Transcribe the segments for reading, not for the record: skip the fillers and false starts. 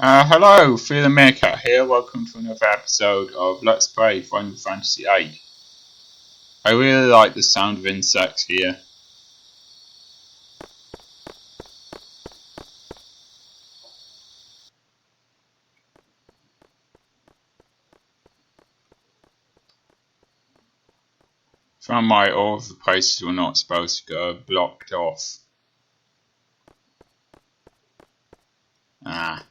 Hello, Fear the Meerkat here. Welcome to another episode of Let's Play Final Fantasy VIII. I really like the sound of insects here. Found my all of the places we're not supposed to go blocked off. Ah.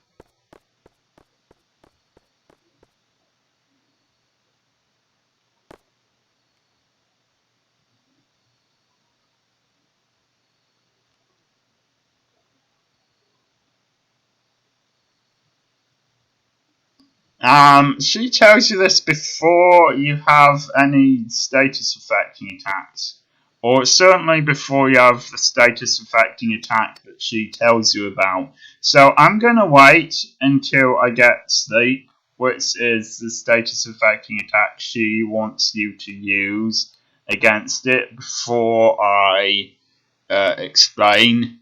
She tells you this before you have any status affecting attacks. Or certainly before you have the status affecting attack that she tells you about. So I'm gonna wait until I get sleep, which is the status affecting attack she wants you to use against it, before I explain,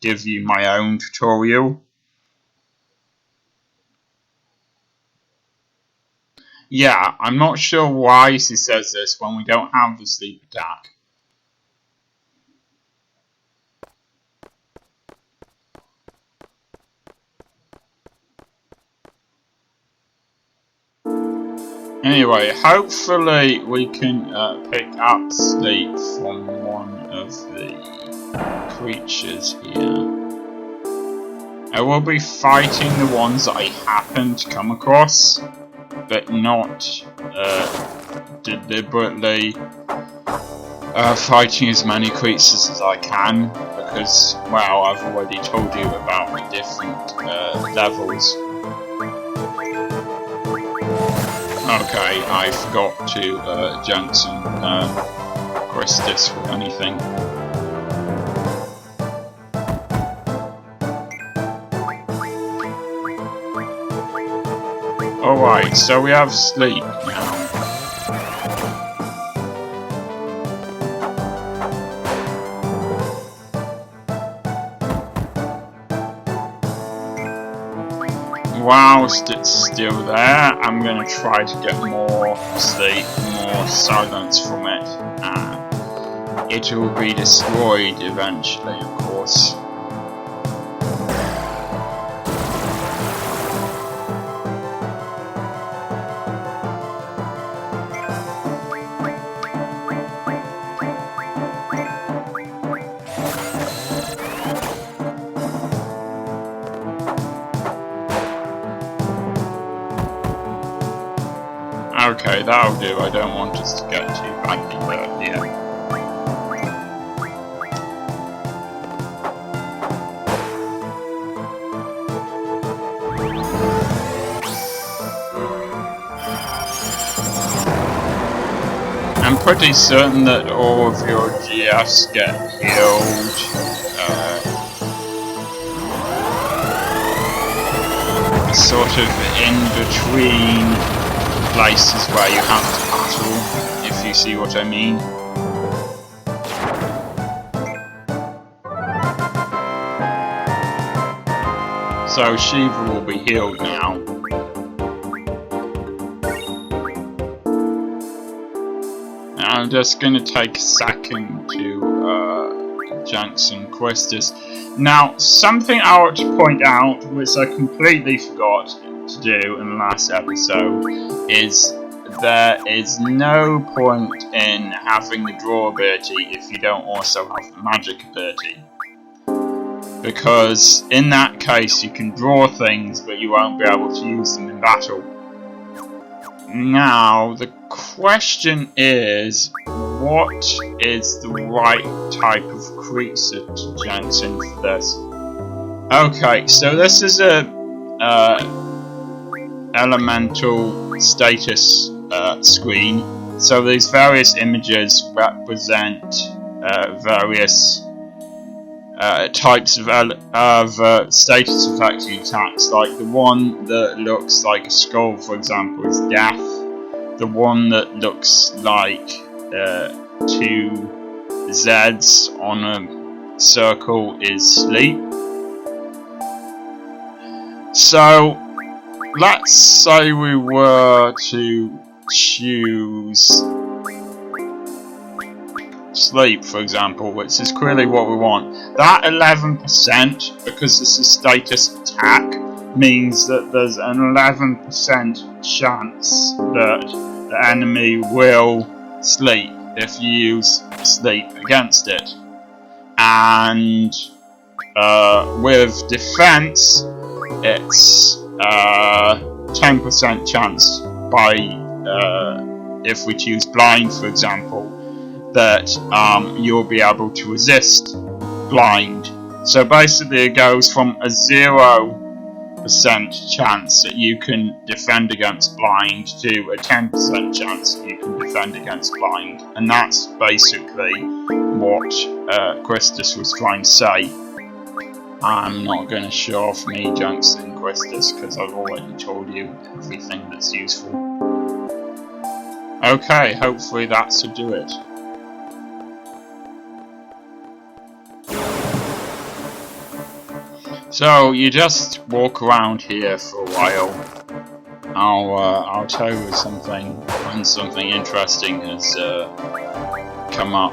give you my own tutorial. Yeah, I'm not sure why she says this when we don't have the sleep attack. Anyway, hopefully we can pick up sleep from one of the creatures here. I will be fighting the ones that I happen to come across, but not deliberately fighting as many creatures as I can, because, well, I've already told you about the different levels. Okay, I forgot to Johnson Christus or anything. Alright, so we have sleep now. Whilst it's still there, I'm going to try to get more sleep, more silence from it, and it will be destroyed eventually, of course. Okay, that'll do. I don't want us to get too badly hurt here. I'm pretty certain that all of your GFs get healed. Sort of in between places where you have to battle, if you see what I mean. So Shiva will be healed now. I'm just going to take a second to Jackson Questus. Now, something I want to point out, which I completely forgot to do in the last episode, is there is no point in having the draw ability if you don't also have the magic ability. Because in that case you can draw things but you won't be able to use them in battle. Now, the question is, what is the right type of creature to Jansen for this? Okay, so this is a elemental status screen. So these various images represent various types of status affecting attacks. Like the one that looks like a skull, for example, is death. The one that looks like two Z's on a circle is sleep. So let's say we were to choose sleep, for example, which is clearly what we want. That 11%, because it's a status attack, means that there's an 11% chance that the enemy will sleep if you use sleep against it. And with defense, it's 10% chance by if we choose blind, for example, that you'll be able to resist blind. So basically it goes from a 0% chance that you can defend against blind to a 10% chance that you can defend against blind. And that's basically what Christus was trying to say. I'm not going to show off me junks in Christus because I've already told you everything that's useful. Okay, hopefully that should do it. So you just walk around here for a while. I'll tell you something when something interesting has come up.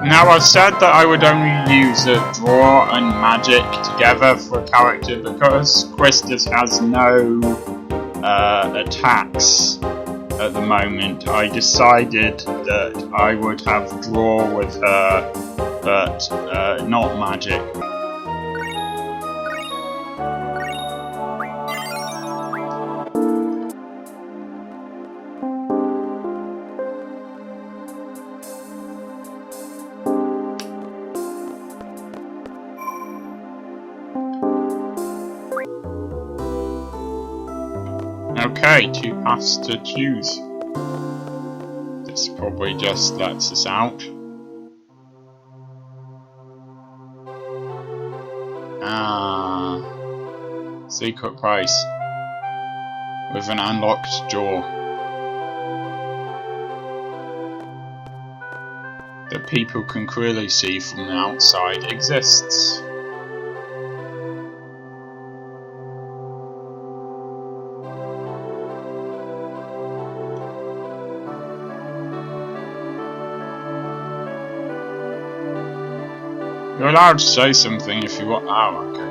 Now I've said that I would only use draw and magic together for a character because Christus has no attacks at the moment. I decided that I would have draw with her, but not magic. Okay, 2 paths to choose. This probably just lets us out. Secret price with an unlocked door that people can clearly see from the outside exists. You're allowed to say something if you want. Oh, okay.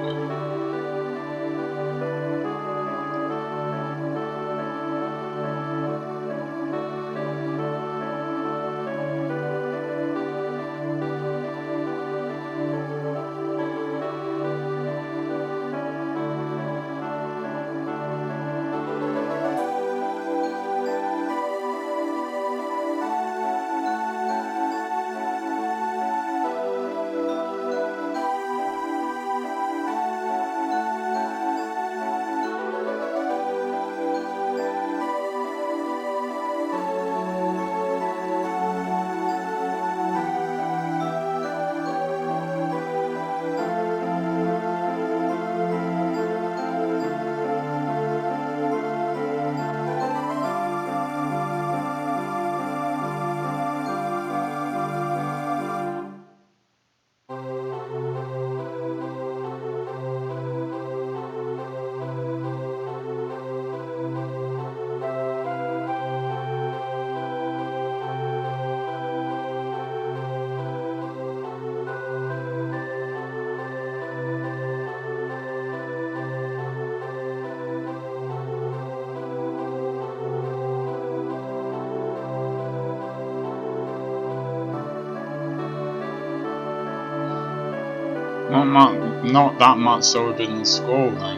Not that much older than school then.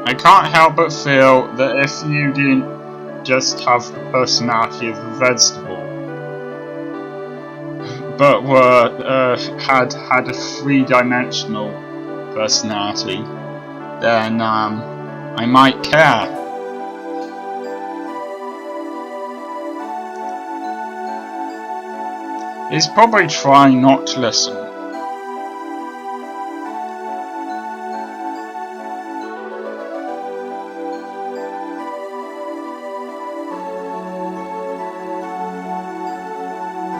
I can't help but feel that if you didn't just have the personality of a vegetable, but had a three-dimensional personality, then I might care. He's probably trying not to listen.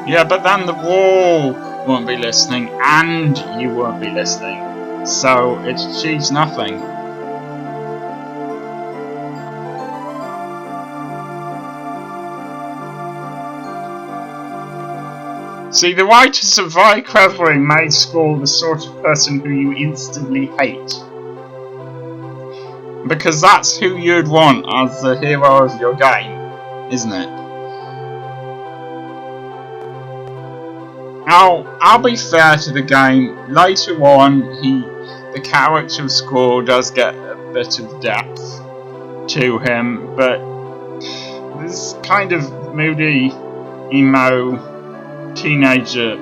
Yeah, but then the wall won't be listening, and you won't be listening. So it achieves nothing. See, the way to survive cleverly may score the sort of person who you instantly hate. Because that's who you'd want as the hero of your game, isn't it? I'll be fair to the game. Later on, the character score does get a bit of depth to him, but this kind of moody, emo, teenager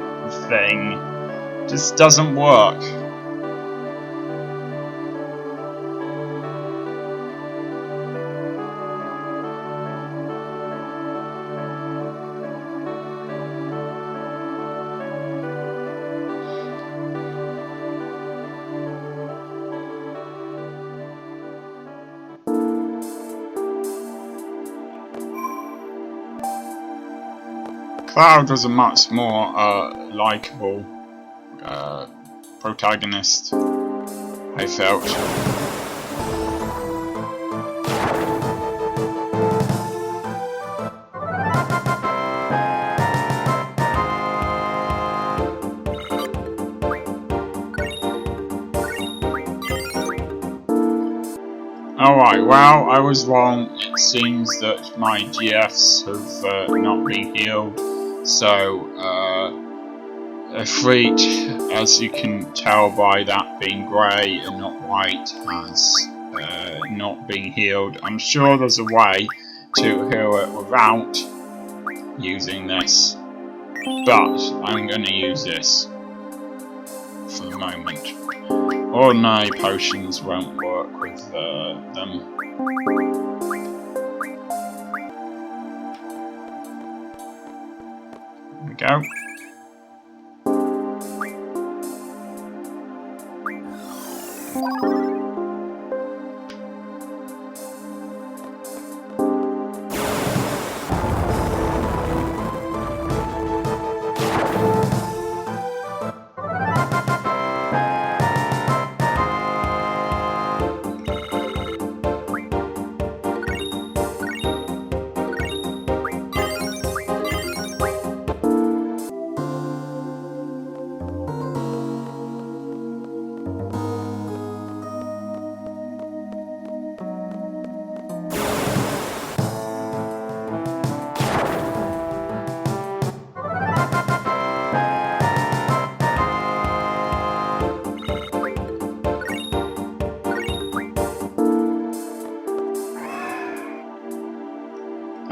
thing just doesn't work. Cloud was a much more likeable protagonist, I felt. Alright, well, I was wrong. It seems that my GFs have not been healed. So, Efreet, as you can tell by that being grey and not white, has not been healed. I'm sure there's a way to heal it without using this, but I'm going to use this for the moment. Ordinary potions won't work with them. There we go.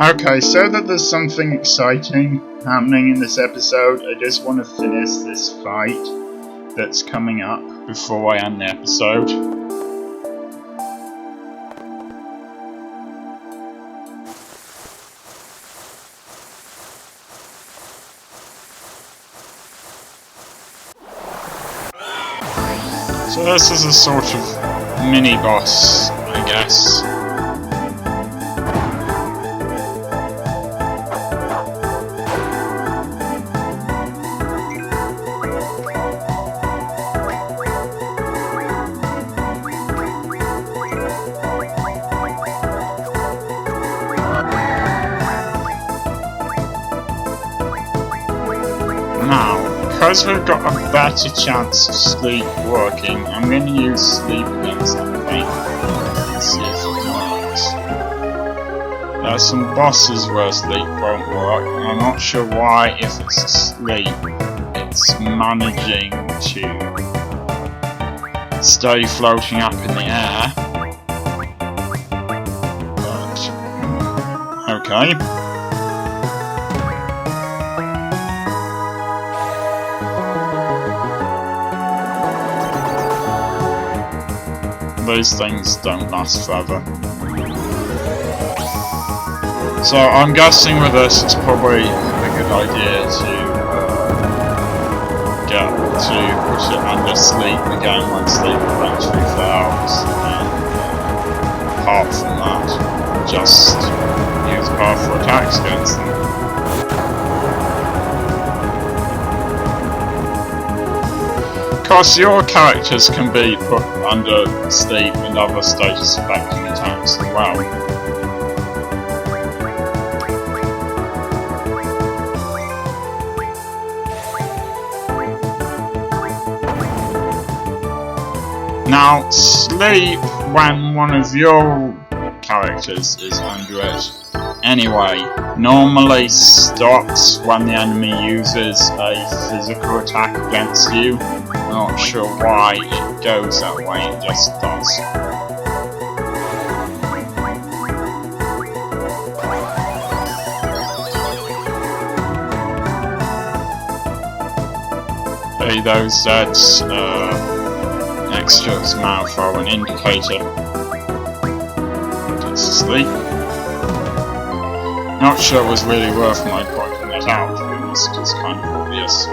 Okay, so that there's something exciting happening in this episode, I just want to finish this fight that's coming up before I end the episode. So this is a sort of mini-boss, I guess. Now, because we've got a better chance of sleep working, I'm going to use sleep against that thing and see if it works. There are some bosses where sleep won't work, and I'm not sure why, if it's sleep, it's managing to stay floating up in the air. But, okay. These things don't last forever. So I'm guessing with this it's probably a good idea to get to put it under sleep again when sleep eventually fails, and apart from that, just use powerful attacks against them. course, your characters can be put under sleep and other status affecting attacks as well. Now, sleep when one of your characters is under it anyway normally stops when the enemy uses a physical attack against you. I'm not sure why it goes that way, it just does. Okay, those Zeds extra's mouth are an indicator it's asleep. Not sure it was really worth my pointing that out, to be honest, it's kind of obvious.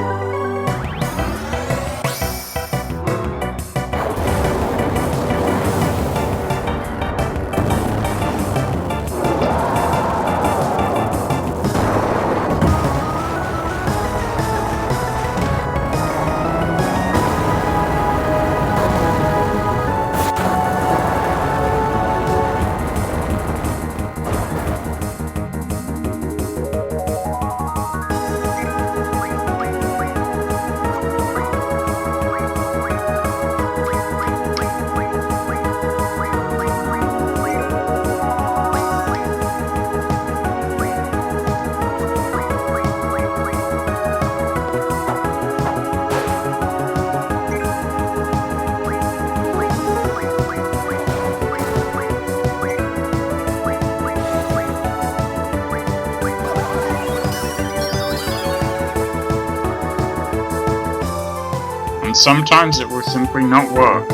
Sometimes it will simply not work.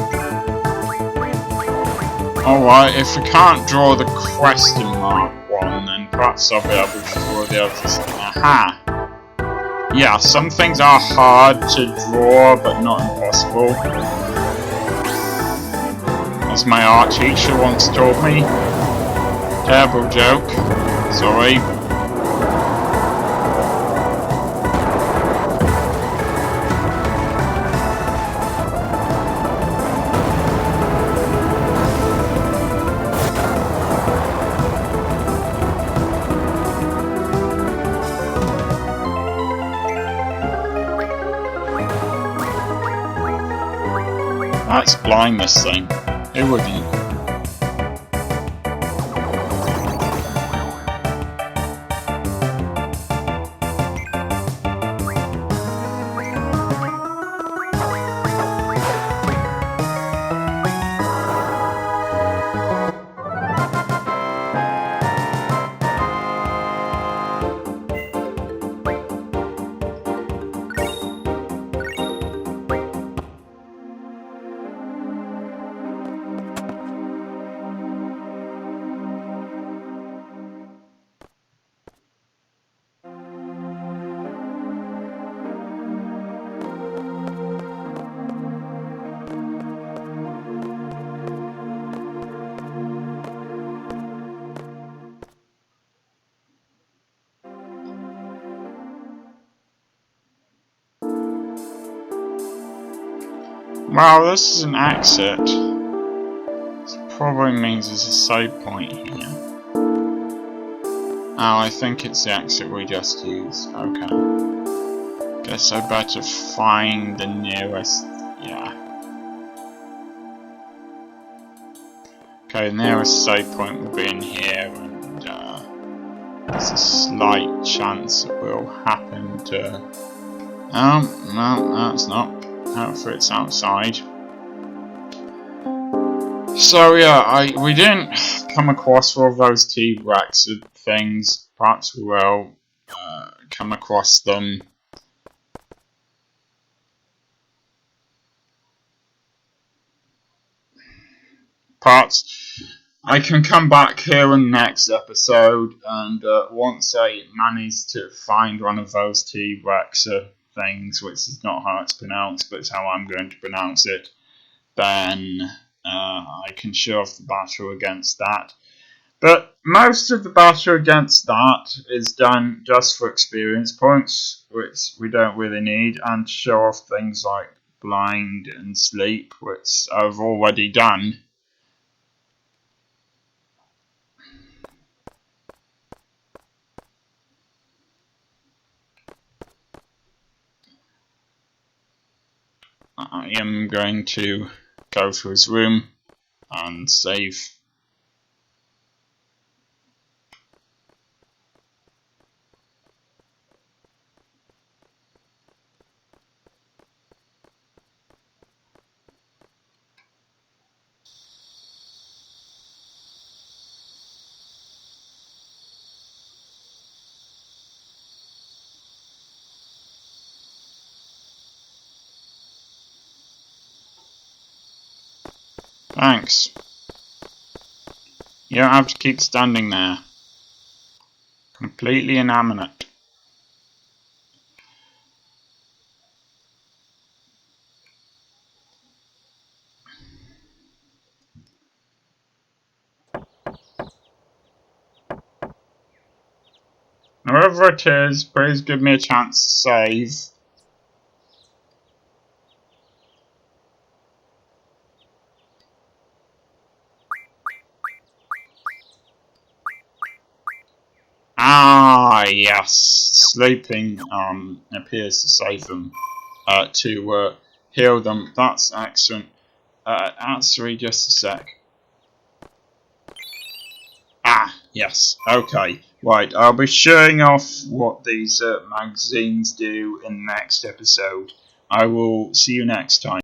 Alright, if we can't draw the question mark one, then perhaps I'll be able to draw the others. Aha! Yeah, some things are hard to draw, but not impossible. As my art teacher once told me. Terrible joke. Sorry. Let's blind this thing. Who wouldn't? Well, this is an exit. This probably means there's a save point here. Oh, I think it's the exit we just used. Okay. Guess I better find the nearest. Yeah. Okay, the nearest save point will be in here, and there's a slight chance it will happen to. No, it's not. Outfits outside. So yeah, we didn't come across all of those T-Rex things. Perhaps we will come across them. Perhaps I can come back here in the next episode, and once I manage to find one of those T-Rex things, which is not how it's pronounced, but it's how I'm going to pronounce it, then I can show off the battle against that. But most of the battle against that is done just for experience points, which we don't really need, and to show off things like blind and sleep, which I've already done. I am going to go to his room and save. Thanks. You don't have to keep standing there. Completely inanimate. Whoever it is, please give me a chance to save. Ah, yes. Sleeping appears to save them. To heal them. That's excellent. Actually, just a sec. Ah, yes. Okay. Right, I'll be showing off what these magazines do in the next episode. I will see you next time.